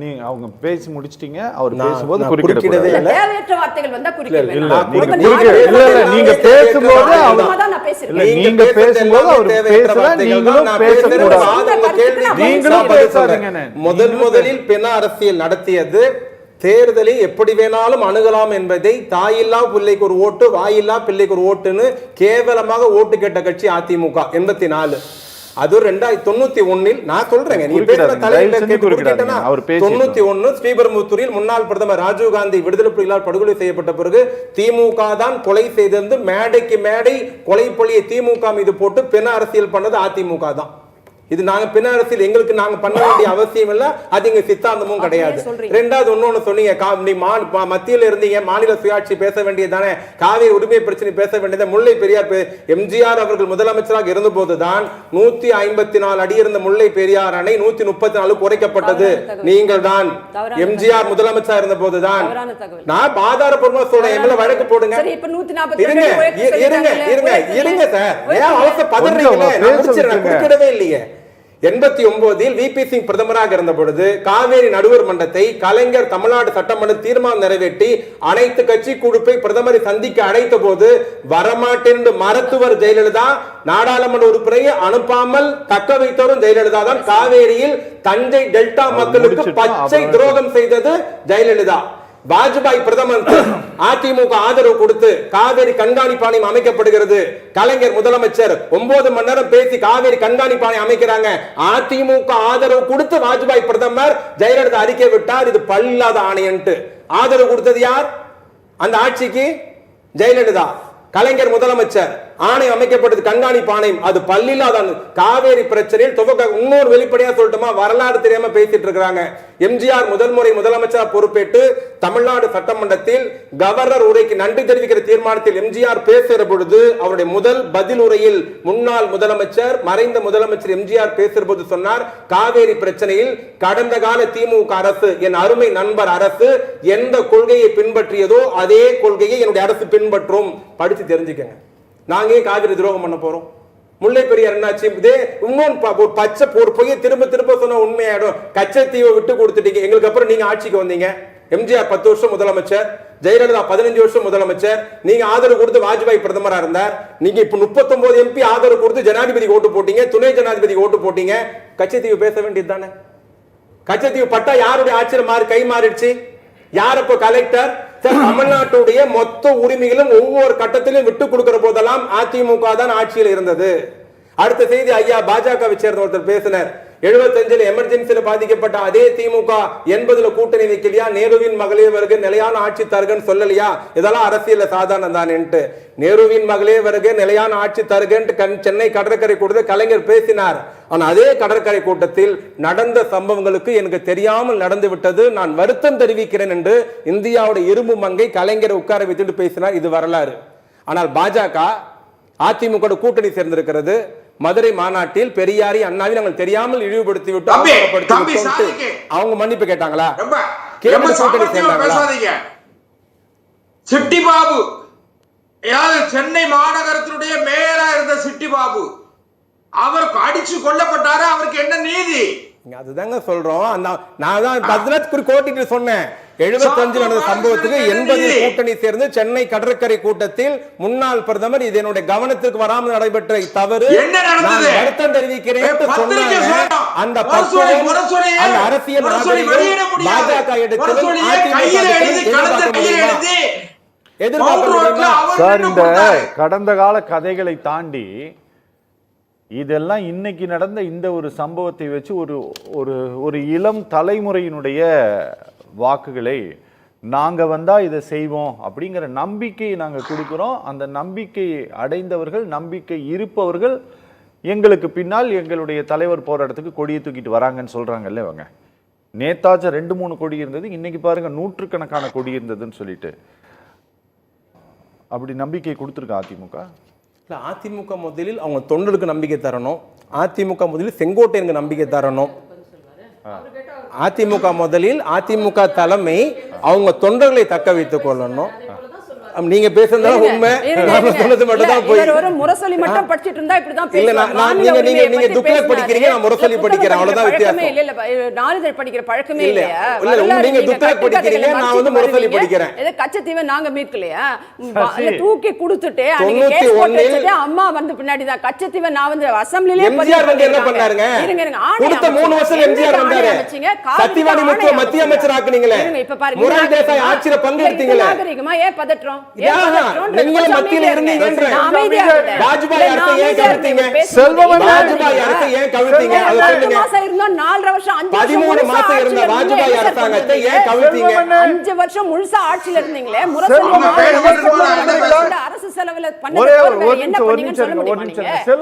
நீ அவங்க பேசி முடிச்சிட்டீங்க. அவர் பேசும்போது குறுக்கிடவே இல்லை. தேவையற்ற வார்த்தைகள் வந்தா குறுக்கிடவே இல்லை. நீங்க பேசும்போது நீங்க பேசும்போது அவர் பேசல, நீங்களும் பேசக்கூடாது. நீங்களும் பேசாதீங்க. முதலில் பெண் அரசியல் நடத்தியது தேர்தலை எப்படி வேணாலும் அணுகலாம் என்பதை தாயில்லா பிள்ளைக்கு ஒரு ஓட்டு வாயில்லா பிள்ளைக்கு ஒரு ஓட்டுன்னு கேவலமாக ஓட்டு கேட்ட கட்சி அதிமுக 84. அது 1991 நான் சொல்றேங்க, நீ பேசுற தலையில 91 ஸ்ரீபெரும்புத்தூரில் முன்னாள் பிரதமர் ராஜீவ் காந்தி விடுதலை புலிகளால் படுகொலை செய்யப்பட்ட பிறகு திமுக தான் கொலை செய்திருந்து மேடைக்கு மேடை கொலை பழியை திமுக மீது போட்டு பெண் அரசியல் பண்ணது அதிமுக தான். இது நாங்க பெண் அரசியல் எங்களுக்கு நாங்க பண்ண வேண்டிய அவசியம் இல்ல, அது எங்க சித்தாந்தமும் கிடையாது. ரெண்டாவது ஒன்னொன்னு சொன்னீங்க, மத்தியில இருந்தீங்க, மாநில சுயாட்சி பேச வேண்டியதானே, காவிரி உரிமை பிரச்சனை பேச வேண்டியது. முல்லை பெரியார் எம்ஜிஆர் அவர்கள் முதலமைச்சராக இருந்த போதுதான் 154 அடி இருந்த முல்லை பெரியார் அணை 134 குறைக்கப்பட்டது. நீங்கள் தான் எம்ஜிஆர் முதலமைச்சரா இருந்த போதுதான். நான் ஆதாரப்பூர்வமா சொல்றேன், எம்எல்ஏ வழக்கு போடுங்க. இருங்க சார், ஏன் அவசர பதறீங்களே? நான் முடிச்சிடுறேன், குறுக்கிடவே இல்லையே. 89 விபி சிங் பிரதமராக இருந்த பொழுது காவேரி நடுவர் மன்றத்தை கலைஞர் தமிழ்நாடு சட்டமன்ற தீர்மானம் நிறைவேற்றி அனைத்து கட்சி குழுப்பை பிரதமரை சந்திக்க அழைத்த போது வரமாட்டேன் மருத்துவர் ஜெயலலிதா நாடாளுமன்ற உறுப்பினரை அனுப்பாமல் தக்க வைத்தவரும் ஜெயலலிதா தான். காவேரியில் தஞ்சை டெல்டா மக்களுக்கு பச்சை துரோகம் செய்தது ஜெயலலிதா. வாஜ்பாய் பிரதமர் அதிமுக ஆதரவு கொடுத்து காவேரி கண்காணிப்பு ஆணையம் அமைக்கப்படுகிறது. கலைஞர் முதலமைச்சர் 9 மணி நேரம் பேசி காவேரி கண்காணிப்பு ஆணையம் அமைக்கிறாங்க. அதிமுக ஆதரவு கொடுத்து வாஜ்பாய் பிரதமர் ஜெயலலிதா அறிக்கை விட்டார், இது பல்லாத ஆணையன்ட்டு. ஆதரவு கொடுத்தது யார்? அந்த ஆட்சிக்கு ஜெயலலிதா. கலைஞர் முதலமைச்சர், ஆணையம் அமைக்கப்பட்டது கண்காணிப்பு ஆணையம், அது பல்லில்லாத. காவேரி பிரச்சனையில் துவக்க இன்னொரு வெளிப்படையா சொல்லட்டுமா, வரலாறு தெரியாம பேசிட்டு இருக்காங்க. எம்ஜிஆர் முதல் முறை முதலமைச்சர் பொறுப்பேற்று தமிழ்நாடு சட்டமன்றத்தில் கவர்னர் உரைக்கு நன்றி தெரிவிக்கிற தீர்மானத்தில் எம்ஜிஆர் பேசுகிற பொழுது அவருடைய முதல் பதில் உரையில் முன்னாள் முதலமைச்சர் மறைந்த முதலமைச்சர் எம்ஜிஆர் பேசுகிற போது சொன்னார், காவேரி பிரச்சனையில் கடந்த கால திமுக அரசு, என் அருமை நண்பர் அரசு எந்த கொள்கையை பின்பற்றியதோ அதே கொள்கையை என்னுடைய அரசு பின்பற்றும். படிச்சு தெரிஞ்சுக்கங்க. நாங்க காவிரி துரோகம் பண்ண போறோம்? முல்லை பெரியார் என்னாச்சு? இன்னொன்று பச்சை ஒரு பொய்யை திரும்ப திரும்ப சொன்ன உண்மையாயிடும். கச்சத்தீவை விட்டு கொடுத்துட்டீங்க. எங்களுக்கு அப்புறம் நீங்க ஆட்சிக்கு வந்தீங்க. எம்ஜிஆர் 10 வருஷம் முதலமைச்சர், ஜெயலலிதா 15 வருஷம் முதலமைச்சர். நீங்க ஆதரவு கொடுத்து வாஜ்பாய் பிரதமரா இருந்தார். நீங்க இப்ப 39 எம்பி ஆதரவு கொடுத்து ஜனாதிபதி ஓட்டு போட்டீங்க, துணை ஜனாதிபதி ஓட்டு போட்டீங்க. கச்சத்தீவு பேச வேண்டியது தானே? கச்சத்தீவு பட்டா யாருடைய ஆட்சியில் கை மாறிடுச்சு? யார் அப்போ கலெக்டர்? தமிழ்நாட்டுடைய மொத்த உரிமைகளும் ஒவ்வொரு கட்டத்திலும் விட்டு கொடுக்கிற போதெல்லாம் அதிமுக தான் ஆட்சியில் இருந்தது. அடுத்த செய்தி, ஐயா பாஜகவை சேர்ந்த ஒருத்தர் பேசினார், 75 எமர்ஜென்சியில பாதிக்கப்பட்ட அதே திமுக 80 கூட்டணி வைக்கலையா, நேருவின் மகளே வருக நிலையான ஆட்சி தருகன்னு சொல்லலையா? இதெல்லாம் அரசியல்ல சாதாரணம் தானேன்ட்டு. நேருவின் மகளே வருக நிலையான ஆட்சி தருகன்ட்டு சென்னை கடற்கரை கூட்டத்தில் கலைஞர் பேசினார். ஆனா அதே கடற்கரை கூட்டத்தில் நடந்த சம்பவங்களுக்கு எனக்கு தெரியாமல் நடந்து விட்டது, நான் வருத்தம் தெரிவிக்கிறேன் என்று இந்தியாவுடைய இரும்பு மங்கை கலைஞரை உட்கார வைத்துட்டு பேசினார். இது வரலாறு. ஆனால் பாஜக அதிமுக கூட்டணி சேர்ந்திருக்கிறது. மதுரை மாநாட்டில் பெரியாரி அண்ணாவை நாங்கள் தெரியாமல் இழிவுபடுத்தி விட்டு அவங்க மன்னிப்பு கேட்டாங்களா? சிட்டி பாபு, சென்னை மாநகரத்தினுடைய மேயரா இருந்த சிட்டி பாபு அவருக்கு அடிச்சு கொல்லப்பட்டாரு. அவருக்கு என்ன நீதி? அதுதாங்க சொல்றோம். நான் தான் 10 கோடி சொன்னேன். 75 நடந்த சம்பவத்துக்கு 80 கூட்டணி சேர்ந்து சென்னை கடற்கரை கூட்டத்தில் முன்னாள் பிரதமர் இது என்னுடைய கவனத்துக்கு வராமல் நடைபெற்ற தவறு, நான் வருத்தம் தெரிவிக்கிறேன். அந்த அரசியல் பாஜக சார், இந்த கடந்த கால கதைகளை தாண்டி இதெல்லாம் இன்னைக்கு நடந்த இந்த ஒரு சம்பவத்தை வச்சு ஒரு இளம் தலைமுறையினுடைய வாக்குகளை நாங்க வந்தா இதை செய்வோம் அப்படிங்கிற நம்பிக்கையை நாங்க கொடுக்கிறோம். அந்த நம்பிக்கை அடைந்தவர்கள், நம்பிக்கை இருப்பவர்கள் எங்களுக்கு பின்னால் எங்களுடைய தலைவர் போற இடத்துக்கு கொடியை தூக்கிட்டு வராங்கன்னு சொல்றாங்கல்ல. இவங்க நேதாஜா 2-3 கொடி இருந்தது, இன்னைக்கு பாருங்க நூற்றுக்கணக்கான கொடி இருந்ததுன்னு சொல்லிட்டு அப்படி நம்பிக்கை கொடுத்துருக்கா அதிமுக? அதிமுக முதலில் அவங்க தொண்டருக்கு நம்பிக்கை தரணும். அதிமுக முதலில் செங்கோட்டையனுக்கு நம்பிக்கை தரணும். அதிமுக முதலில் அதிமுக தலைமை அவங்க தொண்டர்களை தக்க வைத்துக் கொள்ளணும். நீங்க பேசுறதா உண்மை, நாம சொன்னது மட்டும் தான் போய். ஒரு முரசொலி மட்டும் படிச்சிட்டு இருந்தா இப்படிதான் இல்ல, பேசுவாங்க. நான் நீங்க துக்ளக் படிக்கிறீங்க, நான் முரசொலி படிக்கிறேன், அவ்வளவுதான் வித்தியாசம். இல்ல நாளிதழ் படிக்கிற பழக்கமே இல்ல, இல்லையா? இல்ல, நீங்க துக்ளக் படிக்கிறீங்க, நான் வந்து முரசொலி படிக்கிறேன். ஏதோ கச்சத்தீவை நாங்க மீட்கலையா? தூக்கி கொடுத்துட்டு அன்னைக்கு கேஸ் போட்டு வச்சதே அம்மா வந்து பின்னாடி தான். கச்சத்தீவை நான் வந்து அசெம்பிளிலே எம்ஜிஆர் வந்து என்ன பண்ணாருங்க? கொடுத்த 3 வருஷம் எம்ஜிஆர் வந்தாரு. சத்தியவாணி முத்துவ மத்திய அமைச்சர் ஆக்குனீங்களே. முரளி தேசாய் ஆட்சியில பங்கெடுத்தீங்களே. நாகரிகமா ஏன் பதற்றோம்? நீங்க மத்தியில இருந்தீங்கன்ற வாஜ்பாய் அரசை ஏன் கவிழ்த்தீங்க? வாஜ்பாய் அரசை ஏன் கவிழ்த்தீங்க? அத சொல்லுங்க. 4 வருஷம் 13 மாசம் இருந்த வாஜ்பாய் அரசாங்கத்தை ஏன் கவிழ்த்தீங்க? 5 வருஷம் முழுசா ஆட்சியில இருந்தீங்களே. முரசொலி அரசு செலவுல பண்ண என்ன பண்ணீங்கன்னு சொல்ல முடியுமா?